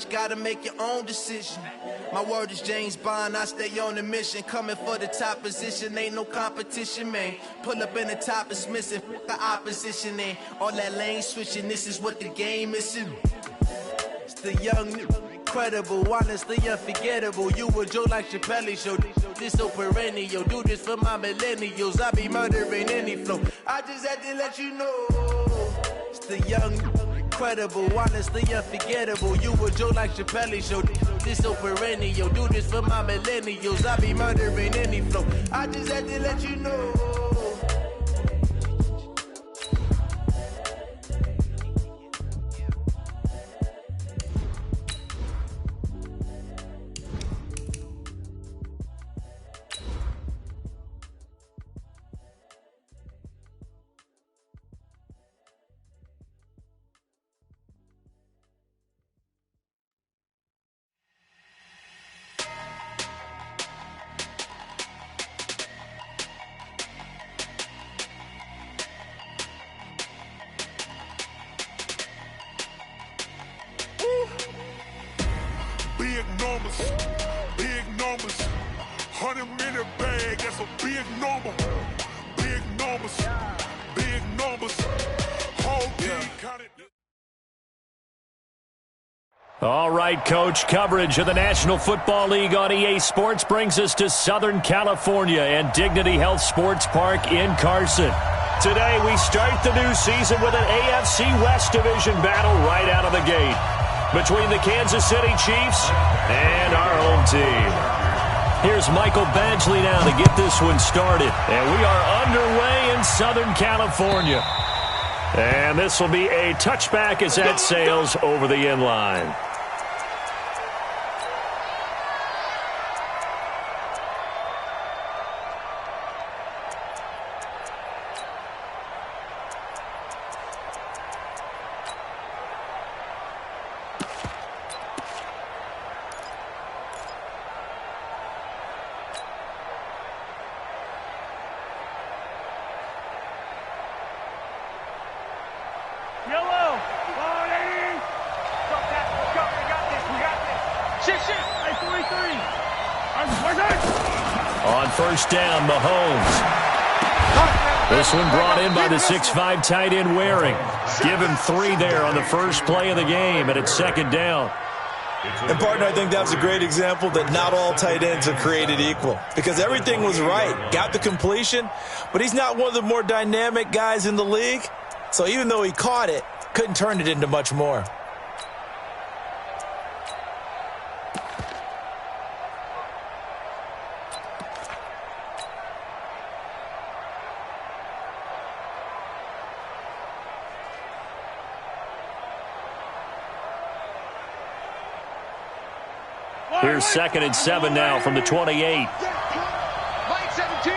Gotta make your own decision. My word is James Bond, I stay on the mission. Coming for the top position, ain't no competition, man. Pull up in the top is missing, fuck the opposition, and all that lane switching, this is what the game is. It's the young, incredible, honestly unforgettable. You a Joe like Chappelle show, this so perennial. Do this for my millennials, I be murdering any flow. I just had to let you know. It's the young, incredible, honestly unforgettable. You a Joe like Chappelle show, this so perennial. Do this for my millennials, I be murdering any flow. I just had to let you know. Big numbers, 100-minute bag, that's a big number. Big numbers, whole team counted. All right, Coach, coverage of the National Football League on EA Sports brings us to Southern California and Dignity Health Sports Park in Carson. Today, we start the new season with an AFC West Division battle right out of the gate between the Kansas City Chiefs and our home team. Here's Michael Badgley now to get this one started. And we are underway in Southern California. And this will be a touchback as that sails over the end line. On first down, Mahomes. This one brought in by the 6'5" tight end Waring. Give him 3 there on the first play of the game, and it's second down. And, partner, I think that was a great example that not all tight ends are created equal because everything was right. Got the completion, but he's not one of the more dynamic guys in the league. So even though he caught it, couldn't turn it into much more. Here's 2nd and 7 now from the 28. Mike 17.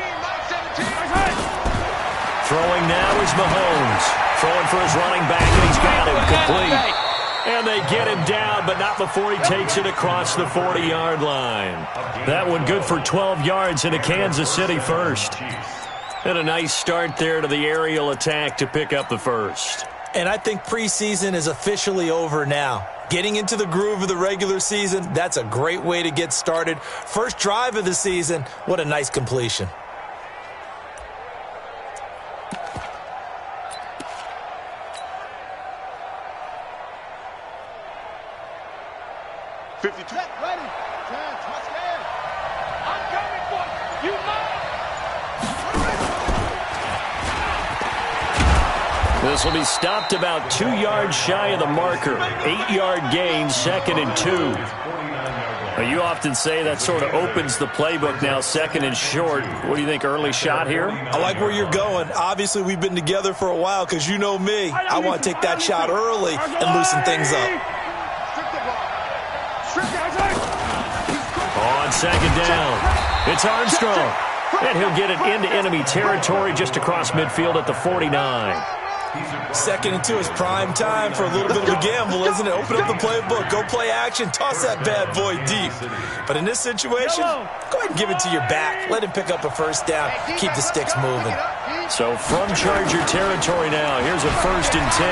Throwing now is Mahomes. Throwing for his running back, and he's got him complete. And they get him down, but not before he takes it across the 40-yard line. That one good for 12 yards into Kansas City first. And a nice start there to the aerial attack to pick up the first. And I think preseason is officially over now. Getting into the groove of the regular season, that's a great way to get started. First drive of the season, what a nice completion. This will be stopped about 2 yards shy of the marker. 8-yard gain, 2nd and 2. Now, you often say that sort of opens the playbook now, 2nd and short. What do you think, early shot here? I like where you're going. Obviously, we've been together for a while because you know me. I want to take that shot early and loosen things up. On 2nd down, it's Armstrong. And he'll get it into enemy territory just across midfield at the 49. 2nd and 2 is prime time for a little bit of a gamble, isn't it? Open up the playbook, go play action, toss that bad boy deep. But in this situation, go ahead and give it to your back. Let him pick up a first down, keep the sticks moving. So from Charger territory now, here's a 1st and 10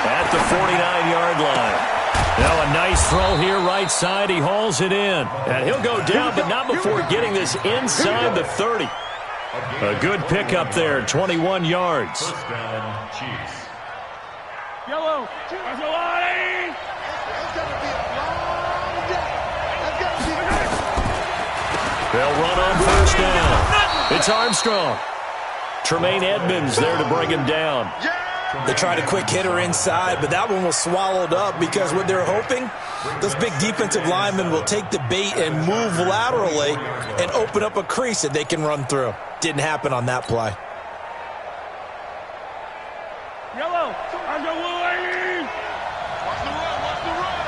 at the 49-yard line. Now a nice throw here right side. He hauls it in. And he'll go down, but not before getting this inside the 30. A good pickup there, 21 yards. First down, Chiefs. Yellow. That's a line. It's going to be a long day. That's going to be They'll run on first down. It's Armstrong. Tremaine Edmonds there to bring him down. They tried a quick hitter inside, but that one was swallowed up because what they're hoping, those big defensive linemen will take the bait and move laterally and open up a crease that they can run through. Didn't happen on that play. yellow. On the line. Watch the run. Watch the run.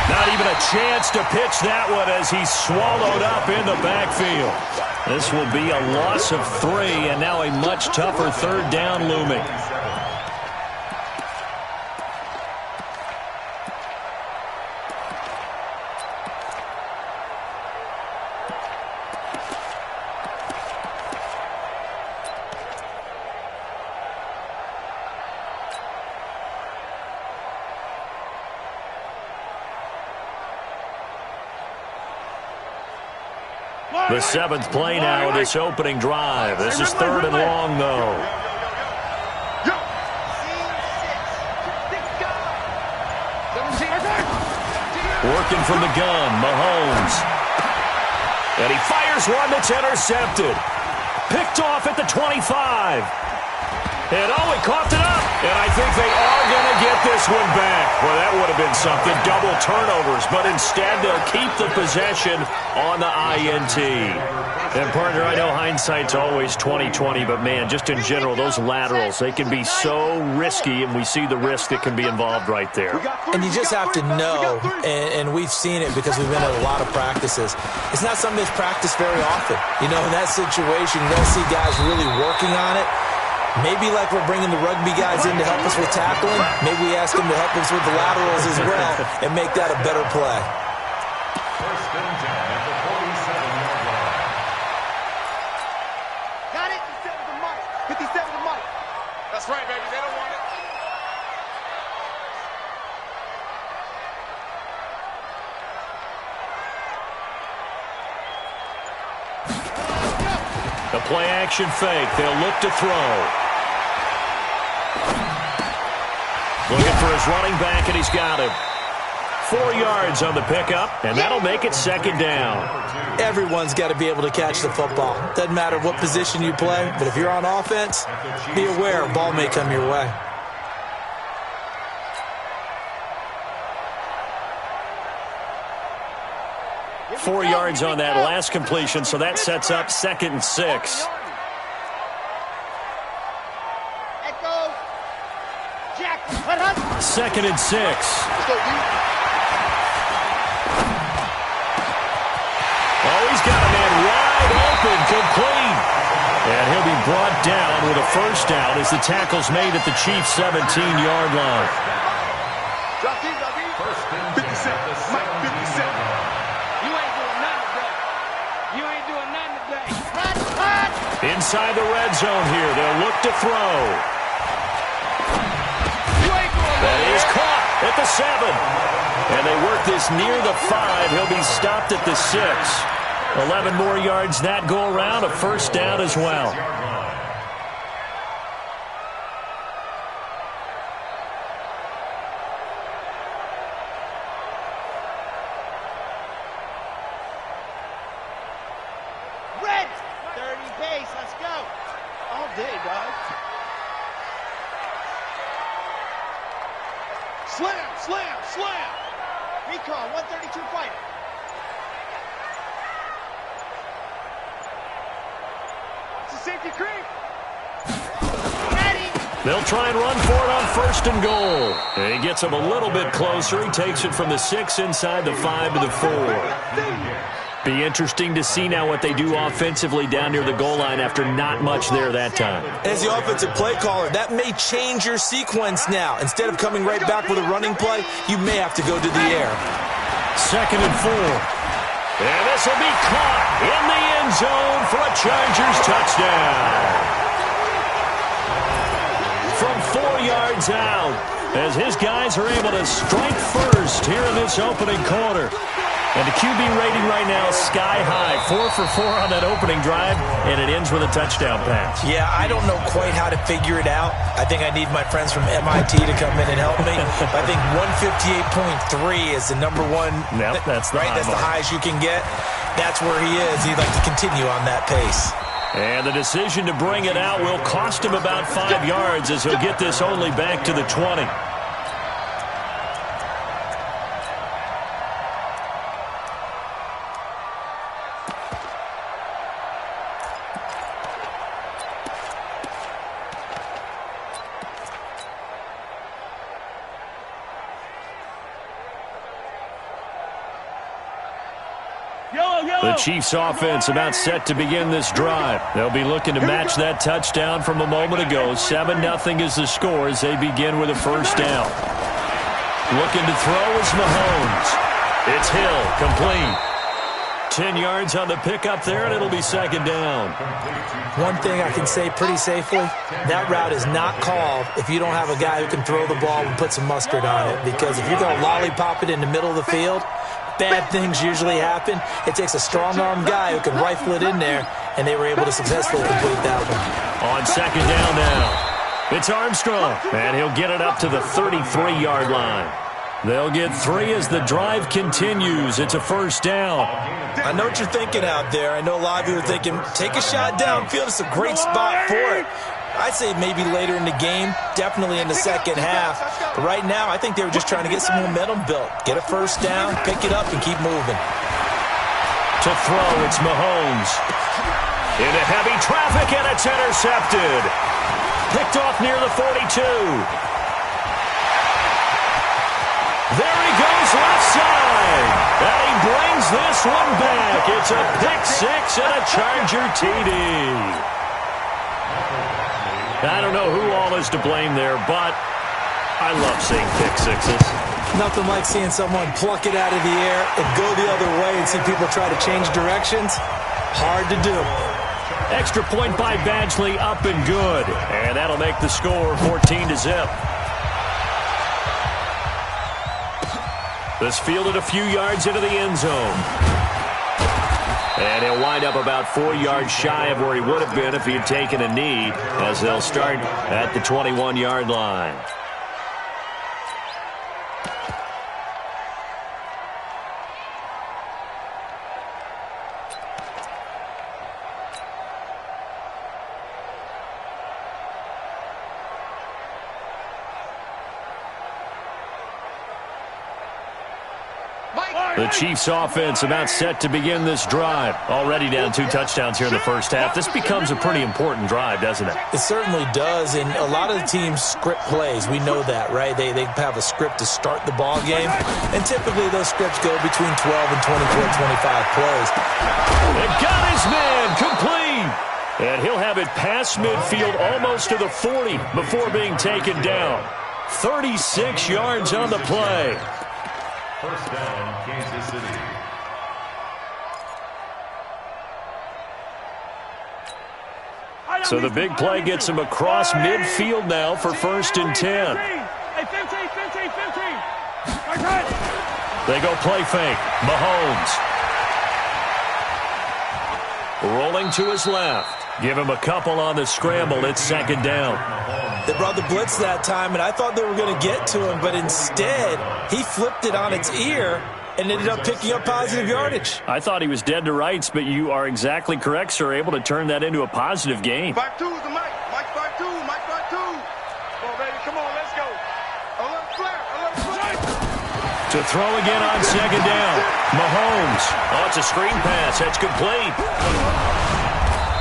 Not even a chance to pitch that one as he's swallowed up in the backfield. This will be a loss of 3, and now a much tougher third down looming. The 7th play now of this opening drive. This is 3rd and long, though. Working from the gun, Mahomes. And he fires one that's intercepted. Picked off at the 25. And he coughed it up. And I think they are going to get this one back. Well, that would have been something. Double turnovers. But instead, they'll keep the possession on the INT. And, partner, I know hindsight's always 20/20, but, man, just in general, those laterals, they can be so risky, and we see the risk that can be involved right there. And you just have to know, and we've seen it because we've been at a lot of practices, it's not something that's practiced very often. You know, in that situation, you don't see guys really working on it. Maybe like we're bringing the rugby guys in to help us with tackling, maybe we ask them to help us with the laterals as well and make that a better play. First and 10 at the 47-yard line. Got it. 57 to Mike. 57 to Mike. That's right, baby. They don't want it. The play-action fake. They'll look to throw. Looking for his running back, and he's got him. 4 yards on the pickup, and that'll make it 2nd down. Everyone's got to be able to catch the football. Doesn't matter what position you play, but if you're on offense, be aware a ball may come your way. Four yards on that last completion, so that sets up 2nd and 6. Echo. Jack. 2nd and 6. Oh, he's got a man wide open, complete. And he'll be brought down with a first down as the tackle's made at the Chiefs' 17-yard line. Drop in, drop in. First and 10 at the 7-yard line. You ain't doing nothing today. You ain't doing nothing today. Hot. Inside the red zone here, they'll look to throw. You ain't doing That is caught at the 7. And they work this near the 5. He'll be stopped at the 6. 11 more yards that go around, a first down as well. Red. 30 pace. Let's go. All day, dog. Slam, slam, slam. Recon, 132 fighter. It's a safety creep. Ready. They'll try and run for it on 1st and goal. And he gets him a little bit closer. He takes it from the 6 inside the 5 to the 4. Be interesting to see now what they do offensively down near the goal line after not much there that time. As the offensive play caller, that may change your sequence now. Instead of coming right back with a running play, you may have to go to the air. 2nd and 4. And this will be caught in the end zone for a Chargers touchdown. From 4 yards out as his guys are able to strike first here in this opening quarter. And the QB rating right now sky high, 4 for 4 on that opening drive, and it ends with a touchdown pass. Yeah, I don't know quite how to figure it out. I think I need my friends from MIT to come in and help me. I think 158.3 is the number one. Yep, that's the right. That's the highest you can get. That's where he is. He'd like to continue on that pace. And the decision to bring it out will cost him about 5 yards as he'll get this only back to the 20. The Chiefs offense about set to begin this drive. They'll be looking to match that touchdown from a moment ago. 7-0 is the score as they begin with a first down. Looking to throw is Mahomes. It's Hill, complete. 10 yards on the pickup there, and it'll be second down. One thing I can say pretty safely, that route is not called if you don't have a guy who can throw the ball and put some mustard on it. Because if you're going to lollipop it in the middle of the field, bad things usually happen. It takes a strong-arm guy who can rifle it in there, and they were able to successfully complete that one. On second down now, it's Armstrong, and he'll get it up to the 33-yard line. They'll get 3 as the drive continues. It's a first down. I know what you're thinking out there. I know a lot of you are thinking, take a shot downfield. It's a great spot for it. I'd say maybe later in the game, definitely in the second half. But right now, I think they were just trying to get some momentum built. Get a first down, pick it up, and keep moving. To throw, it's Mahomes. Into heavy traffic, and it's intercepted. Picked off near the 42. There he goes left side. And he brings this one back. It's a pick 6 and a Charger TD. I don't know who all is to blame there, but I love seeing pick 6s. Nothing like seeing someone pluck it out of the air and go the other way and see people try to change directions. Hard to do. Extra point by Badgley, up and good. And that'll make the score 14-0. This fielded a few yards into the end zone. And he'll wind up about 4 yards shy of where he would have been if he had taken a knee, as they'll start at the 21-yard line. The Chiefs offense about set to begin this drive. Already down 2 touchdowns here in the first half. This becomes a pretty important drive, doesn't it? It certainly does, and a lot of the teams script plays. We know that, right? They have a script to start the ball game, and typically those scripts go between 12 and 24, 25 plays. They got his man complete. And he'll have it past midfield almost to the 40 before being taken down. 36 yards on the play. First down, Kansas City. So the big play gets him across midfield now for 1st and 10. They go play fake. Mahomes. Rolling to his left. Give him a couple on the scramble. It's second down. They brought the blitz that time, and I thought they were going to get to him, but instead, he flipped it on its ear and ended up picking up positive yardage. I thought he was dead to rights, but you are exactly correct, sir. Able to turn that into a positive gain. 5-2 is the Mike. Mike 5-2. Mike 5-2. Come on, baby. Come on. Let's go. Alert flare. Alert flare. To throw again on second down. Mahomes. Oh, it's a screen pass. That's complete.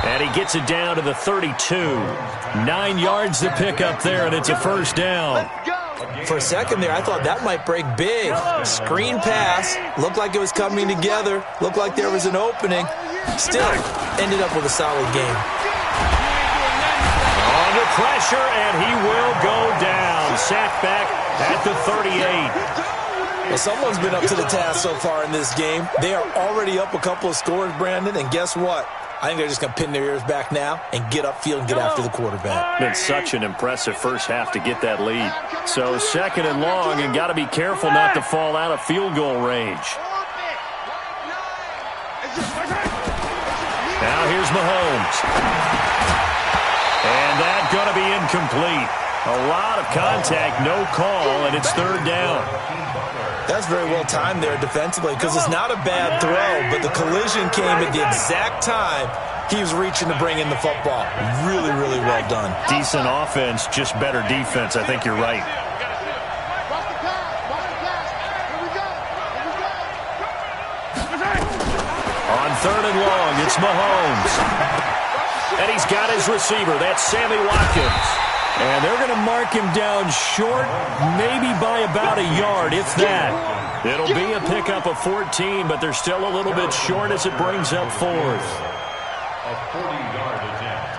And he gets it down to the 32. 9 yards to pick up there, and it's a first down. For a second there, I thought that might break big. Screen pass. Looked like it was coming together. Looked like there was an opening. Still, ended up with a solid game. Under pressure, and he will go down. Sacked back at the 38. Well, someone's been up to the task so far in this game. They are already up a couple of scores, Brandon, and guess what? I think they're just going to pin their ears back now and get upfield and get after the quarterback. Been such an impressive first half to get that lead. So second and long, and got to be careful not to fall out of field goal range. Now here's Mahomes. And that's going to be incomplete. A lot of contact, no call, and it's third down. That's very well timed there defensively because it's not a bad throw, but the collision came at the exact time he was reaching to bring in the football. Really, really well done. Decent offense, just better defense. I think you're right. On third and long, it's Mahomes. And he's got his receiver. That's Sammy Watkins. And they're going to mark him down short, maybe by about a yard, if that. It'll be a pickup of 14, but they're still a little bit short as it brings up fourth. A 40-yard attempt.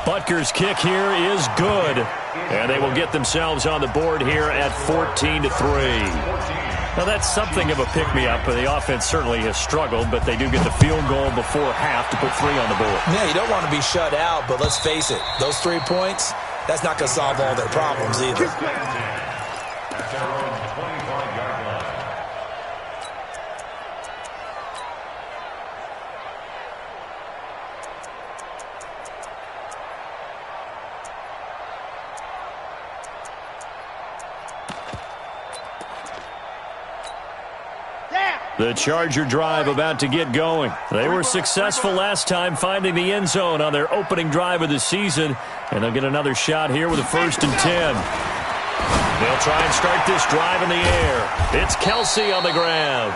Butker's kick here is good. And they will get themselves on the board here at 14-3. Now, that's something of a pick-me-up. The offense certainly has struggled, but they do get the field goal before half to put 3 on the board. Yeah, you don't want to be shut out, but let's face it, those 3 points, that's not going to solve all their problems either. That's their own 25-yard line. The Charger drive about to get going. They were successful last time finding the end zone on their opening drive of the season, and they'll get another shot here with a 1st and 10. They'll try and start this drive in the air. It's Kelsey on the ground.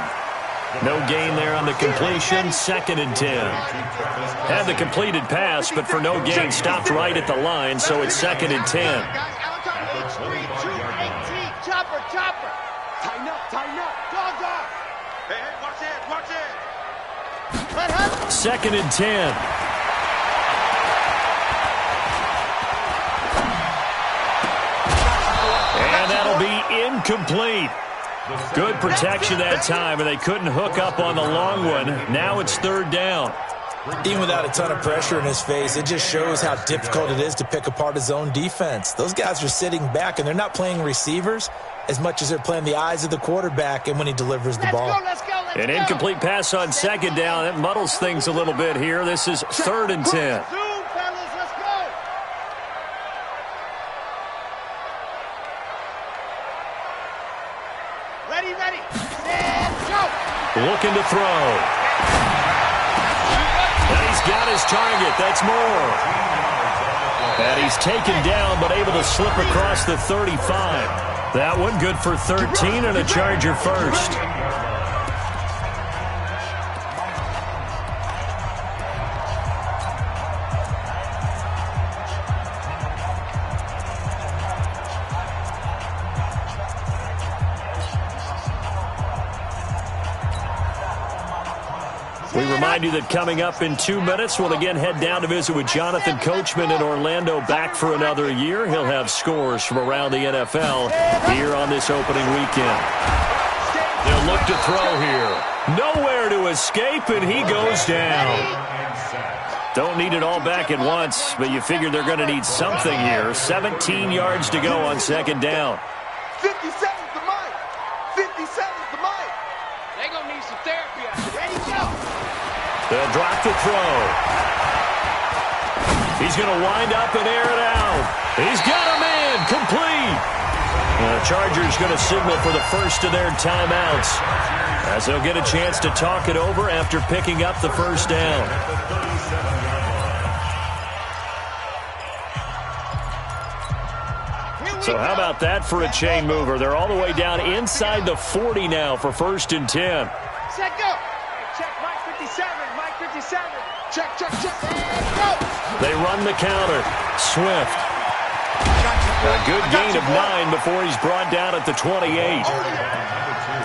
No gain there on the completion, 2nd and 10. Had the completed pass, but for no gain, stopped right at the line, so it's 2nd and 10. Chopper. Tighten up. Dog. Hey, watch it. 2nd and 10. And that'll be incomplete. Good protection that time, and they couldn't hook up on the long one. Now it's 3rd down. Even without a ton of pressure in his face, it just shows how difficult it is to pick apart his own defense. Those guys are sitting back, and they're not playing receivers as much as they're playing the eyes of the quarterback and when he delivers the ball. Let's go. An incomplete pass on 2nd down. That muddles things a little bit here. This is 3rd and 10. Zoom, fellas, let's go. Ready. Stand, go. Looking to throw. And he's got his target. That's Moore. And he's taken down but able to slip across the 35. That one good for 13 and a Charger first. We remind you that coming up in 2 minutes, we'll again head down to visit with Jonathan Coachman in Orlando, back for another year. He'll have scores from around the NFL here on this opening weekend. They'll look to throw here. Nowhere to escape, and he goes down. Don't need it all back at once, but you figure they're going to need something here. 17 yards to go on 2nd down. 50 seconds to Mike. 50 seconds to Mike. They're going to need some therapy. Ready, go. They'll drop the throw. He's going to wind up and air it out. He's got a man, complete. The Chargers going to signal for the first of their timeouts as they'll get a chance to talk it over after picking up the 1st down. So how about that for a chain mover? They're all the way down inside the 40 now for 1st and 10. Set, go. Check, Mike 57. Mike 57. Check. And go. They run the counter. Swift. A good gain of 9 before he's brought down at the 28.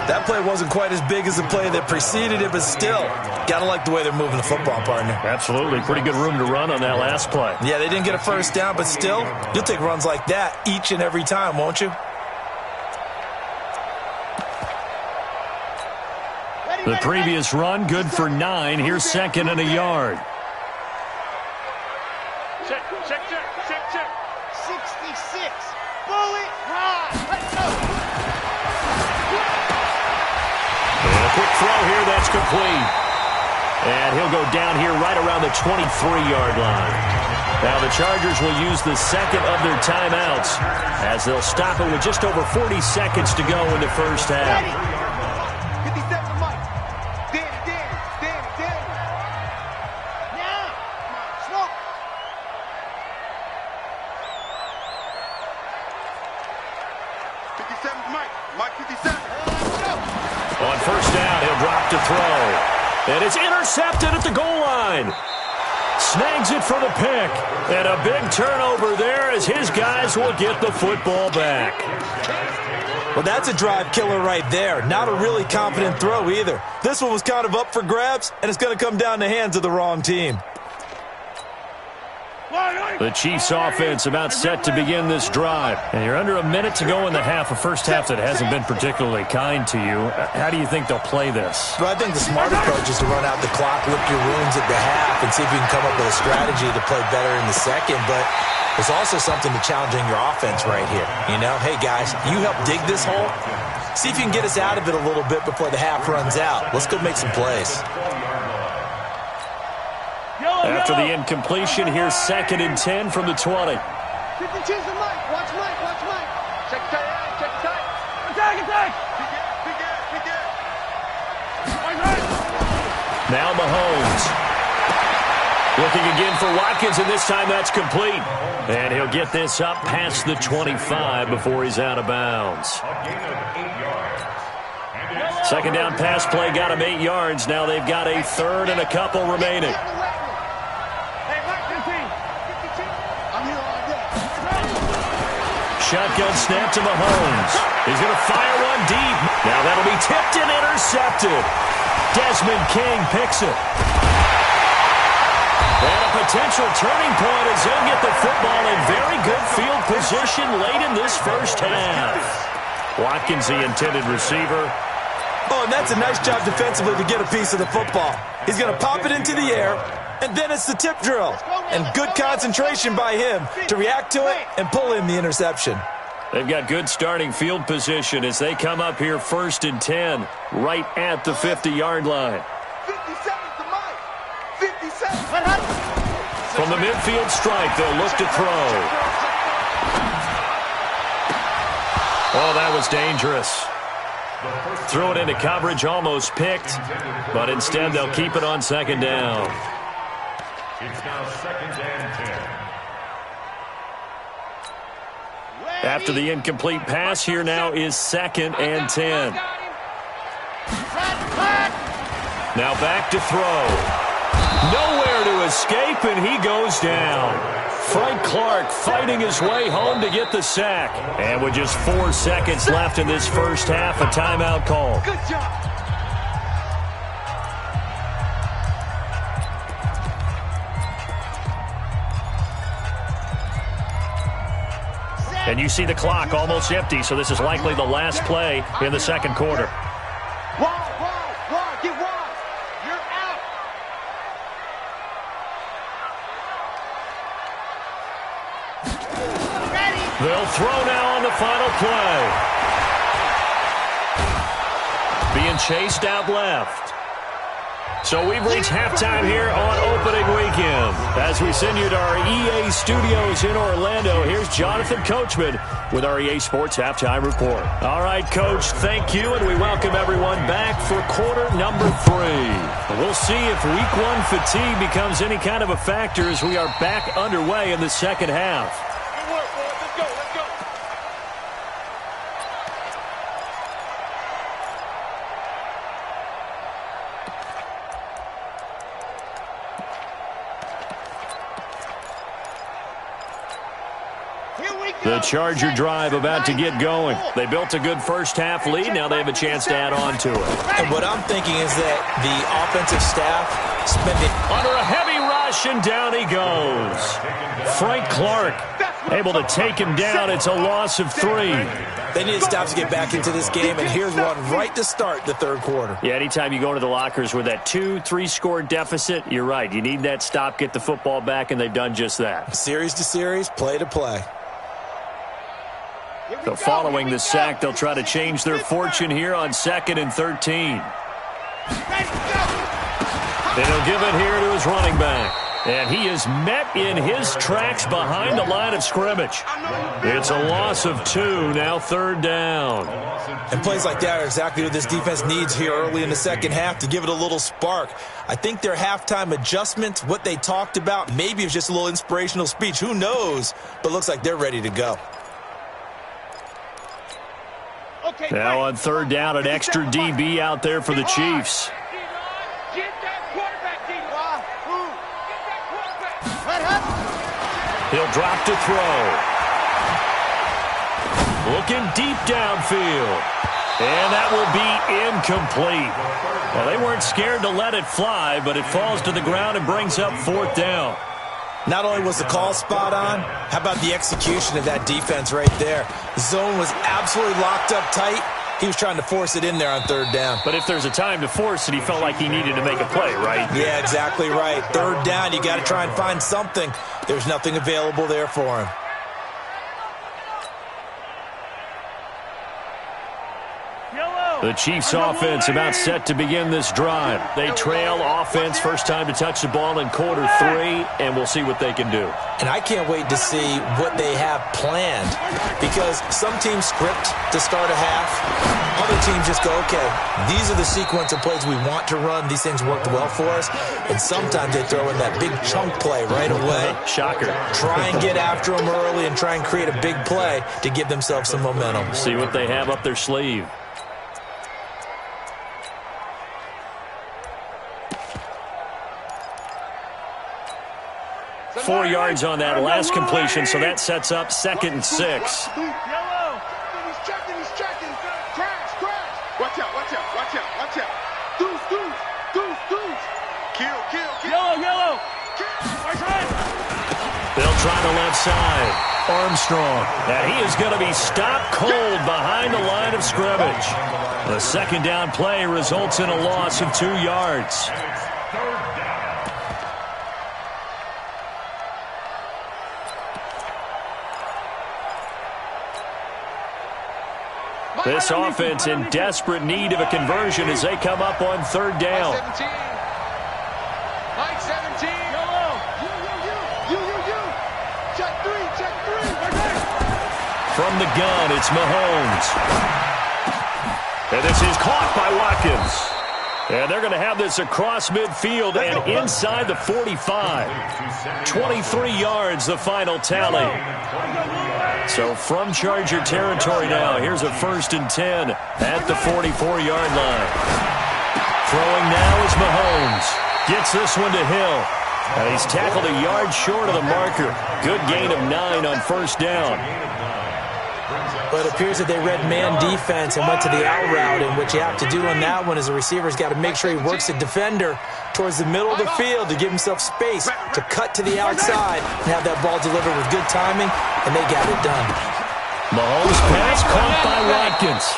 That play wasn't quite as big as the play that preceded it, but still, gotta like the way they're moving the football, partner. Absolutely. Pretty good room to run on that last play. Yeah, they didn't get a 1st down, but still, you'll take runs like that each and every time, won't you? The previous run, good for 9. Here's second and a yard. Check. 66. Bullet ride. Let's go. And a quick throw here, that's complete. And he'll go down here right around the 23-yard line. Now the Chargers will use the second of their timeouts as they'll stop it with just over 40 seconds to go in the first half. 57 Mike. Danny. Now. Smoke. 57 Mike. Mike 57. On first down, he'll drop to throw. And it's intercepted at the goal line. Snags it for the pick. And a big turnover there as his guys will get the football back. Well, that's a drive killer right there. Not a really confident throw either. This one was kind of up for grabs, and it's going to come down the hands of the wrong team. The Chiefs offense about set to begin this drive. And you're under a minute to go in the half, a first half that hasn't been particularly kind to you. How do you think they'll play this? Well, I think the smart approach is to run out the clock, lick your wounds at the half, and see if you can come up with a strategy to play better in the second. But there's also something to challenging your offense right here. You know, hey, guys, you help dig this hole. See if you can get us out of it a little bit before the half runs out. Let's go make some plays. After the incompletion, here's second and 10 from the 20. 52 for Mike. Watch Mike. Check tight. Attack. Now Mahomes. Looking again for Watkins, and this time that's complete. And he'll get this up past the 25 before he's out of bounds. Second down pass play got him 8 yards. Now they've got a third and a couple remaining. Shotgun snap to Mahomes. He's going to fire one deep. Now that'll be tipped and intercepted. Desmond King picks it. And a potential turning point as they'll get the football in very good field position late in this first half. Watkins, the intended receiver. Oh, and that's a nice job defensively to get a piece of the football. He's going to pop it into the air, and then it's the tip drill. And good concentration by him to react to it and pull in the interception. They've got good starting field position as they come up here first and 10, right at the 50-yard line. 57 to Mike. 57. From the midfield strike, they'll look to throw. Oh, that was dangerous. Threw it into coverage, almost picked, but instead they'll keep it on second down. It's now second and 10. After the incomplete pass, here now is second and 10. Now back to throw. Nowhere to escape, and he goes down. Frank Clark fighting his way home to get the sack. And with just 4 seconds left in this first half, a timeout call. Good job. And you see the clock almost empty, so this is likely the last play in the second quarter. Wide, get wide. You're out. Ready. They'll throw now on the final play. Being chased out left. So we've reached halftime here on opening weekend. As we send you to our EA studios in Orlando, here's Jonathan Coachman with our EA Sports Halftime Report. All right, Coach, thank you, and we welcome everyone back for quarter number 3. We'll see if week 1 fatigue becomes any kind of a factor as we are back underway in the second half. Good work, boys. Let's go. The Charger drive about to get going. They built a good first half lead. Now they have a chance to add on to it. And what I'm thinking is that the offensive staff spending under a heavy rush, and down he goes. Frank Clark Able to take him down. It's a loss of 3. They need to stop to get back into this game, and here's one right to start the third quarter. Yeah, anytime you go to the lockers with that 2-3 score deficit, you're right. You need that stop, get the football back, and they've done just that. Series to series, play to play. So following the sack, they'll try to change their fortune here on 2nd and 13. And he'll give it here to his running back. And he is met in his tracks behind the line of scrimmage. It's a loss of 2, now 3rd down. And plays like that are exactly what this defense needs here early in the second half to give it a little spark. I think their halftime adjustment, what they talked about, maybe it's just a little inspirational speech. Who knows? But looks like they're ready to go. Now on 3rd down, an extra DB out there for the Chiefs. He'll drop to throw. Looking deep downfield. And that will be incomplete. Well, they weren't scared to let it fly, but it falls to the ground and brings up 4th down. Not only was the call spot on, how about the execution of that defense right there? The zone was absolutely locked up tight. He was trying to force it in there on 3rd down. But if there's a time to force it, he felt like he needed to make a play, right? Yeah, exactly right. 3rd down, you got to try and find something. There's nothing available there for him. The Chiefs offense about set to begin this drive. They trail offense first time to touch the ball in quarter 3, and we'll see what they can do. And I can't wait to see what they have planned, because some teams script to start a half. Other teams just go, okay, these are the sequence of plays we want to run. These things worked well for us. And sometimes they throw in that big chunk play right away. Shocker. Try and get after them early and try and create a big play to give themselves some momentum. See what they have up their sleeve. 4 yards on that last completion, so that sets up 2nd and 6. Yellow. He's checking. Crash. Watch out. Deuce. Kill. Yellow. They'll try the left side. Armstrong. And he is going to be stopped cold behind the line of scrimmage. The 2nd down play results in a loss of 2 yards. This offense in desperate need of a conversion as they come up on 3rd down. Mike 17. Yellow. You. Check 3. From the gun, it's Mahomes. And this is caught by Watkins. And they're going to have this across midfield and inside the 45. 23 yards, the final tally. So from Charger territory now, here's a 1st and 10 at the 44-yard line. Throwing now is Mahomes. Gets this one to Hill. And he's tackled a yard short of the marker. Good gain of 9 on 1st down. But it appears that they read man defense and went to the out route, and what you have to do on that one is the receiver's got to make sure he works the defender towards the middle of the field to give himself space to cut to the outside and have that ball delivered with good timing, and they got it done. Mahomes pass caught by Watkins.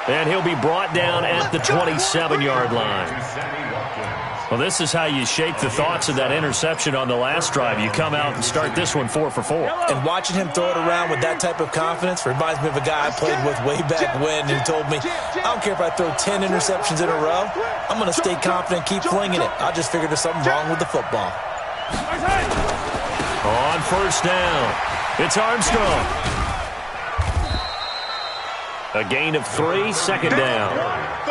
And he'll be brought down at the 27-yard line. Well, this is how you shake the thoughts of that interception on the last drive. You come out and start this one 4 for 4. And watching him throw it around with that type of confidence reminds me of a guy I played with way back when who told me, I don't care if I throw 10 interceptions in a row. I'm going to stay confident, keep flinging it. I just figured there's something wrong with the football. On 1st down, it's Armstrong. A gain of 3, 2nd down.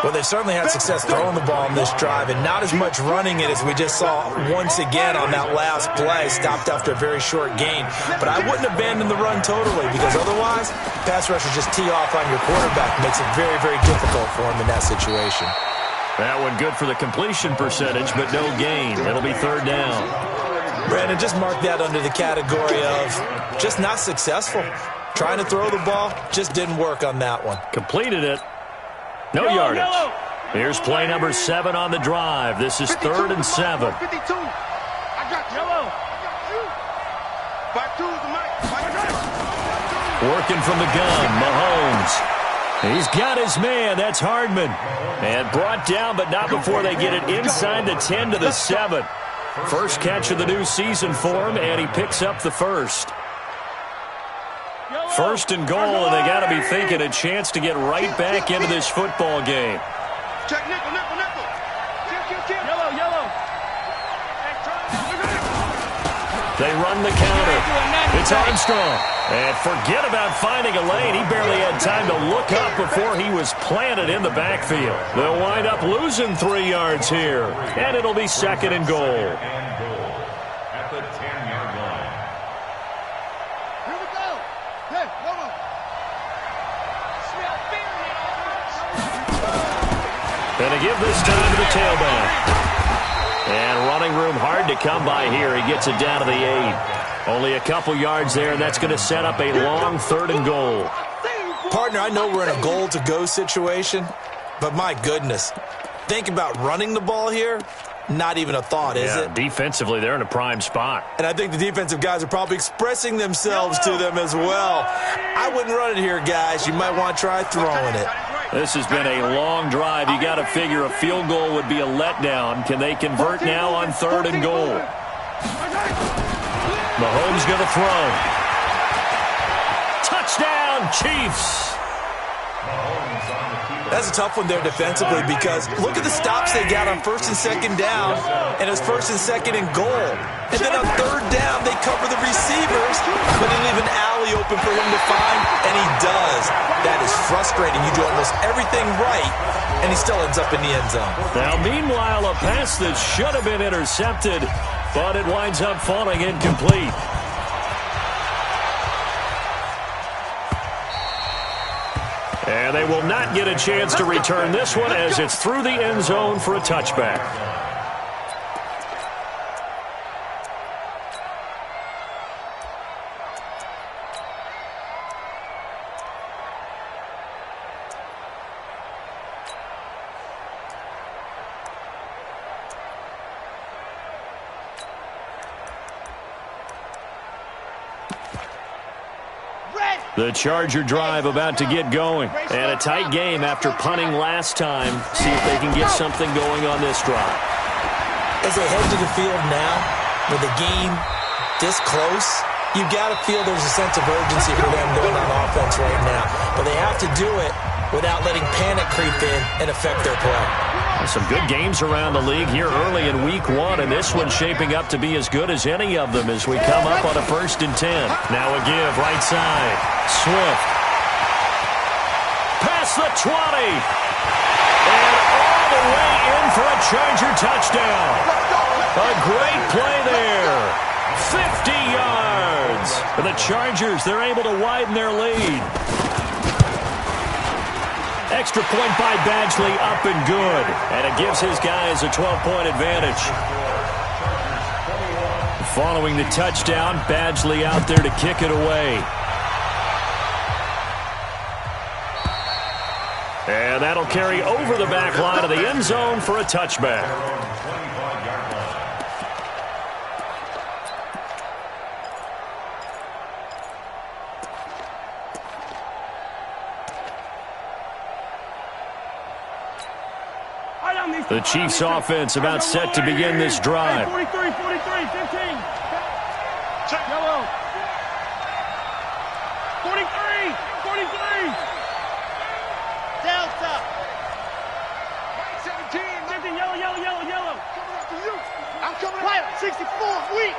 Well, they certainly had success throwing the ball on this drive, and not as much running it as we just saw once again on that last play, stopped after a very short gain. But I wouldn't abandon the run totally, because otherwise, pass rushers just tee off on your quarterback. Makes it very, very difficult for him in that situation. That one good for the completion percentage, but no gain. It'll be 3rd down. Brandon, just mark that under the category of just not successful. Trying to throw the ball, just didn't work on that one. Completed it. No yardage. Here's play number 7 on the drive. This is 3rd and 7. 52. I got yellow. 5-2 is the mic. Working from the gun, Mahomes. He's got his man. That's Hardman. And brought down, but not before they get it inside the 10 to the 7. First catch of the new season for him, and he picks up the first. First and goal, and they got to be thinking a chance to get right back into this football game. Check nickel. Yellow. They run the counter. It's Armstrong. And forget about finding a lane. He barely had time to look up before he was planted in the backfield. They'll wind up losing 3 yards here. And it'll be second and goal. At the 10-yard line. Here we go. Hey, hold on. Gonna give this time to the tailback. And running room hard to come by here. He gets it down to the 8. Only a couple yards there, and that's going to set up a long 3rd and goal. Partner, I know we're in a goal-to-go situation, but my goodness, think about running the ball here. Not even a thought, is it? Defensively, they're in a prime spot. And I think the defensive guys are probably expressing themselves to them as well. I wouldn't run it here, guys. You might want to try throwing it. This has been a long drive. You got to figure a field goal would be a letdown. Can they convert now on 3rd and goal? Mahomes going to throw. Touchdown, Chiefs. That's a tough one there defensively because look at the stops they got on 1st and 2nd down, and it's 1st and 2nd and goal. And then on 3rd down, they cover the receivers, but they leave an alley open for him to find, and he does. That is frustrating. You do almost everything right, and he still ends up in the end zone. Now, meanwhile, a pass that should have been intercepted, but it winds up falling incomplete. And they will not get a chance to return this one as it's through the end zone for a touchback. The Charger drive about to get going. And a tight game after punting last time. See if they can get something going on this drive. As they head to the field now, with the game this close, you've got to feel there's a sense of urgency for them going on offense right now. But they have to do it without letting panic creep in and affect their play. Some good games around the league here early in week 1, and this one's shaping up to be as good as any of them as we come up on a 1st and 10. Now a give, right side. Swift. Past the 20. And all the way in for a Charger touchdown. A great play there. 50 yards. For the Chargers, they're able to widen their lead. Extra point by Badgley, up and good. And it gives his guys a 12-point advantage. Following the touchdown, Badgley out there to kick it away. And that'll carry over the back line of the end zone for a touchback. The Chiefs offense about set to begin this drive. 43, 15. Check. Yellow. 43. Delta. 17. 15, yellow. Coming up to you. I'm coming up. 64, weak.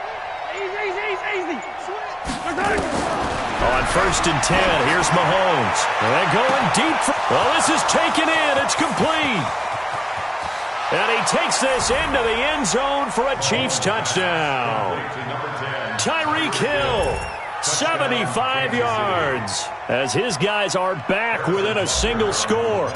Easy. On 1st and 10, here's Mahomes. And going deep. Well, this is taken in. It's complete. And he takes this into the end zone for a Chiefs touchdown. Tyreek Hill, 75 yards, as his guys are back within a single score.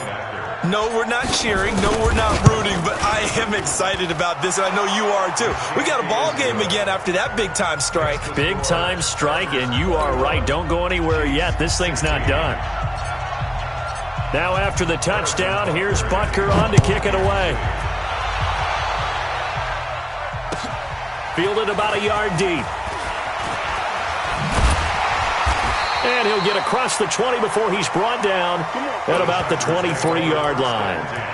No, we're not cheering. No, we're not rooting, but I am excited about this, and I know you are too. We got a ball game again after that big-time strike. Big-time strike, and you are right. Don't go anywhere yet. This thing's not done. Now after the touchdown, here's Butker on to kick it away. Fielded about a yard deep. And he'll get across the 20 before he's brought down at about the 23-yard line.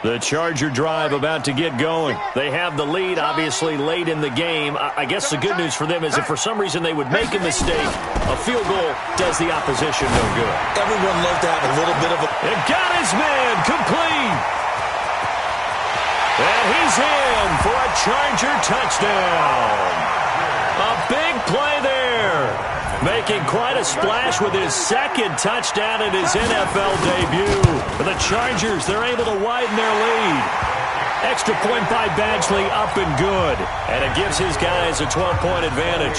The Charger drive about to get going. They have the lead, obviously, late in the game. I guess the good news for them is if for some reason they would make a mistake, a field goal does the opposition no good. Everyone loves to have a little bit of a... It got his man complete. And he's in for a Charger touchdown. A big play there. Making quite a splash with his second touchdown in his NFL debut. For the Chargers, they're able to widen their lead. Extra point by Badgley, up and good. And it gives his guys a 12-point advantage.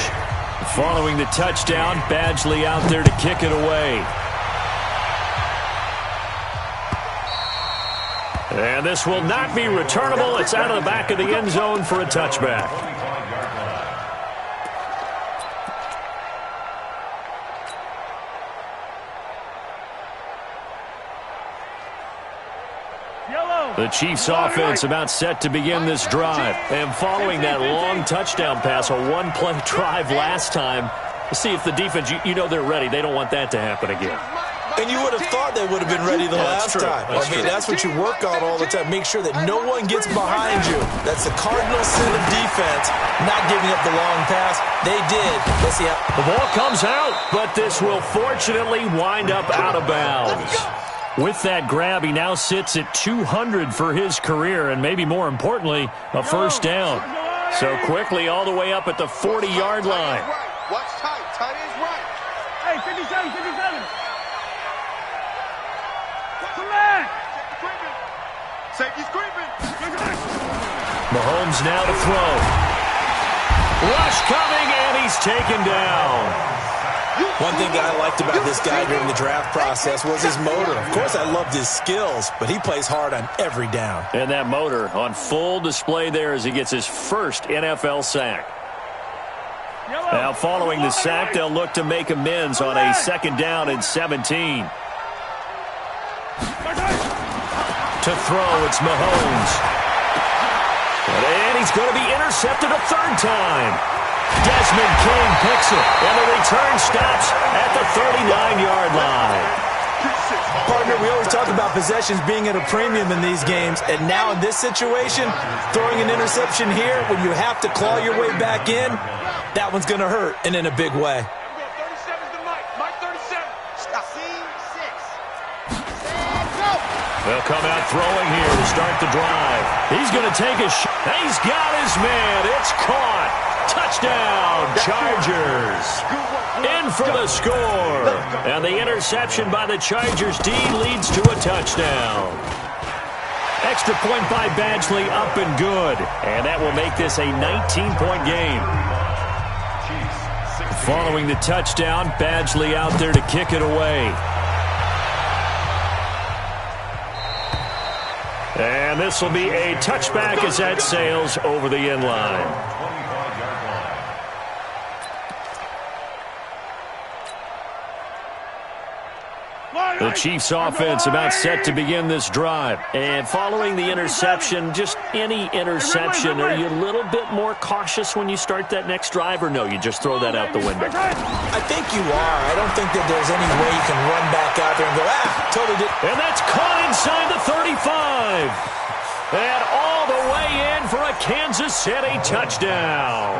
Following the touchdown, Badgley out there to kick it away. And this will not be returnable. It's out of the back of the end zone for a touchback. The Chiefs offense about set to begin this drive. And following that long touchdown pass, a one-play drive last time, let's see if the defense, you know they're ready. They don't want that to happen again. And you would have thought they would have been ready the last time. That's what you work on all the time. Make sure that no one gets behind you. That's the cardinal sin of defense, not giving up the long pass. They did. Let's see how... The ball comes out, but this will fortunately wind up out of bounds. With that grab, he now sits at 200 for his career, and maybe more importantly, a first down. So quickly all the way up at the 40-yard line. Watch tight. Tight is right. Hey, 57, 57. Come back. Safety's creeping. Mahomes now to throw. Rush coming, and he's taken down. One thing that I liked about this guy during the draft process was his motor. Of course, I loved his skills, but he plays hard on every down. And that motor on full display there as he gets his first NFL sack. Now, following the sack, they'll look to make amends on a second down and 17. To throw, it's Mahomes. And he's going to be intercepted a third time. Desmond King picks it, and the return stops at the 39-yard line. Partner, we always talk about possessions being at a premium in these games, and now in this situation, throwing an interception here when you have to claw your way back in, that one's going to hurt, and in a big way. 37's the Mike. Mike 37. Stop. They'll come out throwing here to start the drive. He's going to take a shot. He's got his man. It's caught. Touchdown, Chargers. In for the score. And the interception by the Chargers D leads to a touchdown. Extra point by Badgley, up and good. And that will make this a 19-point game. Following the touchdown, Badgley out there to kick it away. And this will be a touchback as that sails over the end line. The Chiefs offense about set to begin this drive. And following the interception, just any interception, are you a little bit more cautious when you start that next drive, or no, you just throw that out the window? I think you are. I don't think that there's any way you can run back out there and go, totally did. And that's caught inside the 35. And all the way in for a Kansas City touchdown.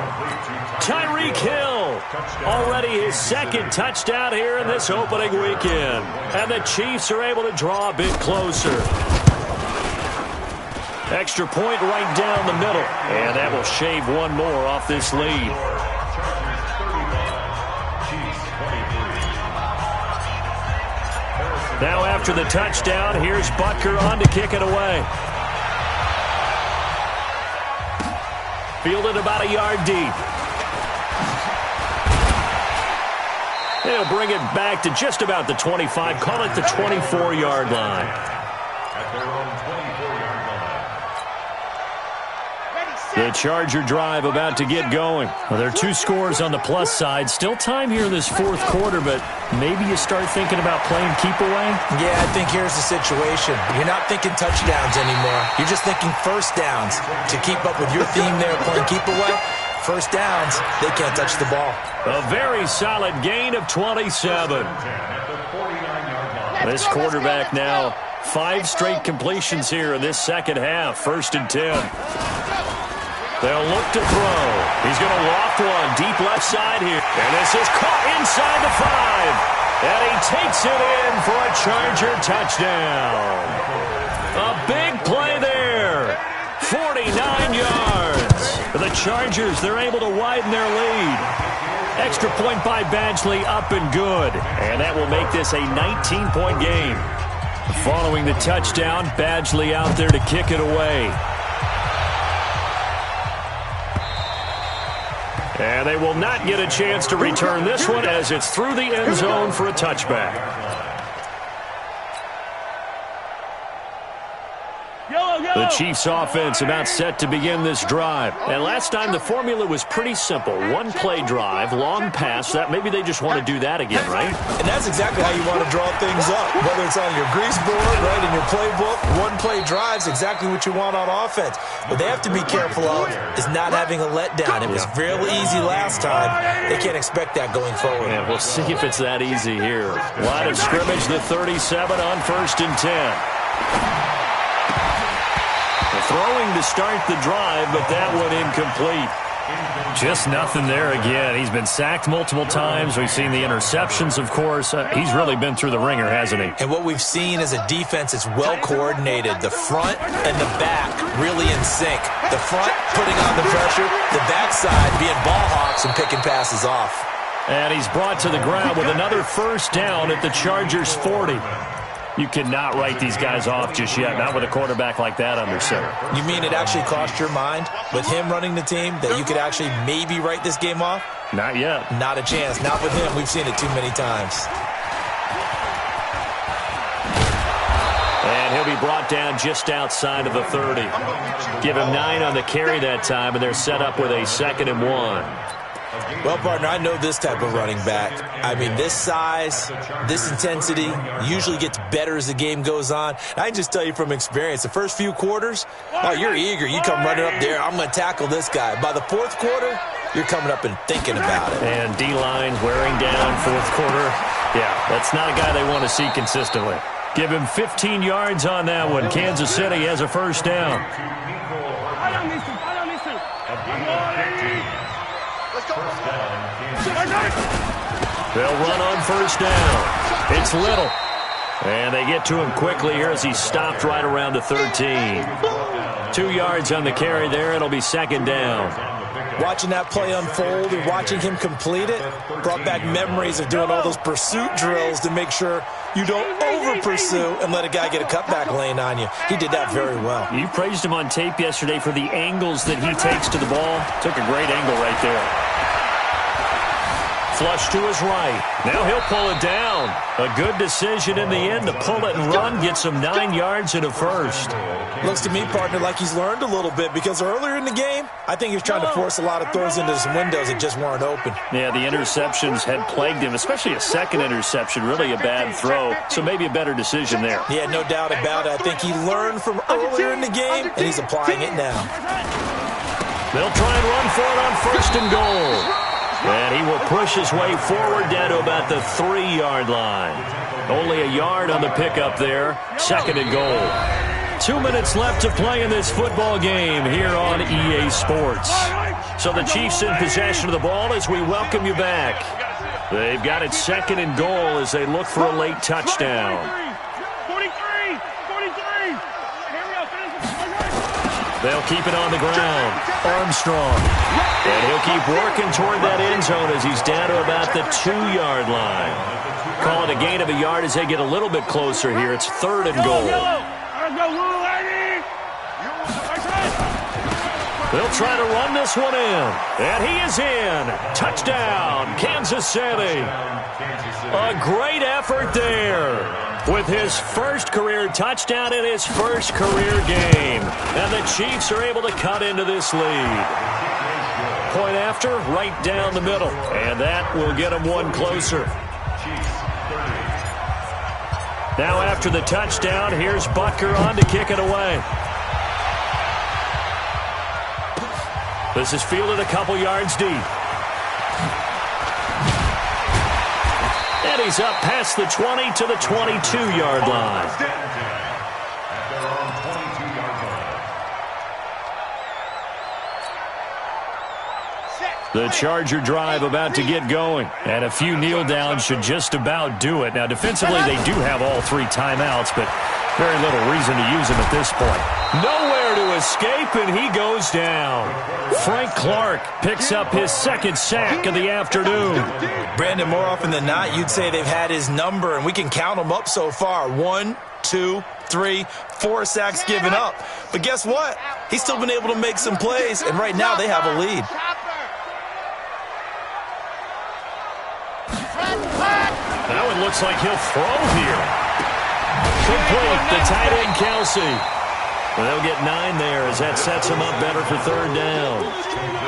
Tyreek Hill, already his second touchdown here in this opening weekend. And the Chiefs are able to draw a bit closer. Extra point right down the middle. And that will shave one more off this lead. Now after the touchdown, here's Butker on to kick it away. Fielded about a yard deep. They'll bring it back to just about the 25. Call it the 24-yard line. At their own 24-yard line. Ready, The Charger drive about to get going. Well, there are 2 scores on the plus side. Still time here in this fourth quarter, but maybe you start thinking about playing keep away? Yeah, I think here's the situation. You're not thinking touchdowns anymore. You're just thinking first downs. To keep up with your theme there playing keep away, first downs, they can't touch the ball. A very solid gain of 27. This quarterback now, 5 straight completions here in this second half. 1st and 10. They'll look to throw. He's going to loft one deep left side here. And this is caught inside the 5. And he takes it in for a Charger touchdown. A big play there. 49 yards. For the Chargers, they're able to widen their lead. Extra point by Badgley, up and good. And that will make this a 19-point game. Following the touchdown, Badgley out there to kick it away. And they will not get a chance to return this one as it's through the end zone for a touchback. The Chiefs offense about set to begin this drive. And last time the formula was pretty simple. 1-play drive, long pass. That maybe they just want to do that again, right? And that's exactly how you want to draw things up. Whether it's on your grease board, right, in your playbook, 1-play drive's exactly what you want on offense. What they have to be careful of is not having a letdown. It was real easy last time. They can't expect that going forward. Yeah, we'll see if it's that easy here. Line of scrimmage, the 37 on 1st and 10. Throwing to start the drive, but that one incomplete. Just nothing there again. He's been sacked multiple times. We've seen the interceptions, of course. He's really been through the ringer, hasn't he? And what we've seen is a defense that's well coordinated. The front and the back really in sync. The front putting on the pressure, the backside being ball hawks and picking passes off. And he's brought to the ground with another first down at the Chargers' 40. You cannot write these guys off just yet, not with a quarterback like that under center. You mean it actually crossed your mind with him running the team that you could actually maybe write this game off? Not yet. Not a chance. Not with him. We've seen it too many times. And he'll be brought down just outside of the 30. Give him 9 on the carry that time, and they're set up with a 2nd and 1. Well, partner, I know this type of running back. I mean, this size, this intensity usually gets better as the game goes on. I can just tell you from experience, the first few quarters, oh, you're eager. You come running up there, I'm going to tackle this guy. By the 4th quarter, you're coming up and thinking about it. And D-line wearing down 4th quarter. Yeah, that's not a guy they want to see consistently. Give him 15 yards on that one. Kansas City has a first down. They'll run on first down. It's Little. And they get to him quickly here as he stopped right around the 13. 2 yards on the carry there. It'll be 2nd down. Watching that play unfold and watching him complete it brought back memories of doing all those pursuit drills to make sure you don't over-pursue and let a guy get a cutback lane on you. He did that very well. You praised him on tape yesterday for the angles that he takes to the ball. Took a great angle right there. Flush to his right. Now he'll pull it down. A good decision in the end to pull it and run. Gets him 9 yards and a first. Looks to me, partner, like he's learned a little bit because earlier in the game, I think he was trying to force a lot of throws into some windows that just weren't open. Yeah, the interceptions had plagued him, especially a second interception. Really a bad throw, so maybe a better decision there. Yeah, no doubt about it. I think he learned from earlier in the game, and he's applying it now. They'll try and run for it on 1st and goal. And he will push his way forward down to about the 3-yard line. Only a yard on the pickup there. 2nd and goal. 2 minutes left to play in this football game here on EA Sports. So the Chiefs in possession of the ball as we welcome you back. They've got it 2nd and goal as they look for a late touchdown. 43! They'll keep it on the ground. Armstrong. And he'll keep working toward that end zone as he's down to about the 2-yard line. Call it a gain of a yard as they get a little bit closer here. It's 3rd and goal. They'll try to run this one in. And he is in. Touchdown, Kansas City. A great effort there. with his first career touchdown in his first career game. And the Chiefs are able to cut into this lead. Point after, right down the middle. And that will get them one closer. Now after the touchdown, here's Butker on to kick it away. This is fielded a couple yards deep. And he's up past the 20 to the 22-yard line. The Charger drive about to get going. And a few kneel downs should just about do it. Now, defensively, they do have all 3 timeouts, but very little reason to use them at this point. Nowhere to escape, and he goes down. Frank Clark picks up his second sack of the afternoon. Brandon, more often than not, you'd say they've had his number, and we can count them up so far. 1, 2, 3, 4 sacks given up. But guess what? He's still been able to make some plays, and right now they have a lead. Now it looks like he'll throw here. Complete, the tight end, Kelsey. Well, they'll get 9 there as that sets him up better for third down.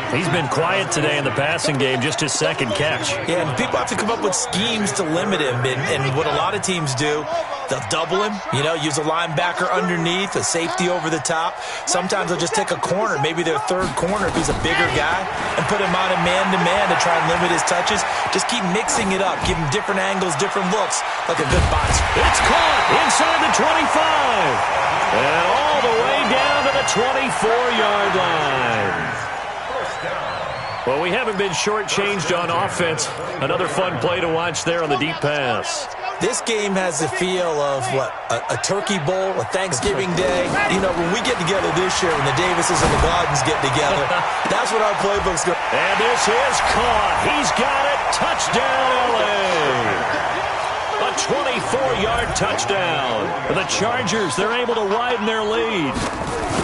He's been quiet today in the passing game, just his second catch. Yeah, and people have to come up with schemes to limit him. And what a lot of teams do, they'll double him, use a linebacker underneath, a safety over the top. Sometimes they'll just take a corner, maybe their third corner if he's a bigger guy, and put him on a man-to-man to try and limit his touches. Just keep mixing it up, give him different angles, different looks, like a good box. It's caught inside the 25. And all the way down to the 24-yard line. Well, we haven't been shortchanged on offense. Another fun play to watch there on the deep pass. This game has the feel of, a turkey bowl, a Thanksgiving day. When we get together this year, when the Davises and the Gardens get together, that's what our playbook's going. And this is caught. He's got it. Touchdown, L.A. A 24-yard touchdown. The Chargers, they're able to widen their lead.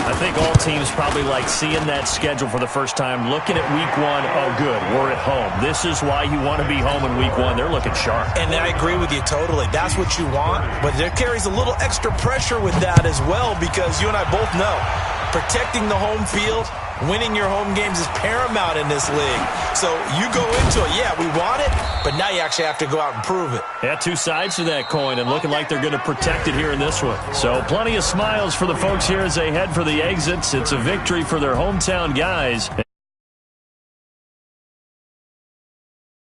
I think all teams probably like seeing that schedule for the first time, looking at week 1. Oh, good, we're at home. This is why you want to be home in week 1. They're looking sharp. And I agree with you totally. That's what you want. But there carries a little extra pressure with that as well, because you and I both know protecting the home field, winning your home games is paramount in this league. So you go into it, yeah, we want it, but now you actually have to go out and prove it. Yeah, 2 sides to that coin, and looking like they're going to protect it here in this one. So plenty of smiles for the folks here as they head for the exits. It's a victory for their hometown guys.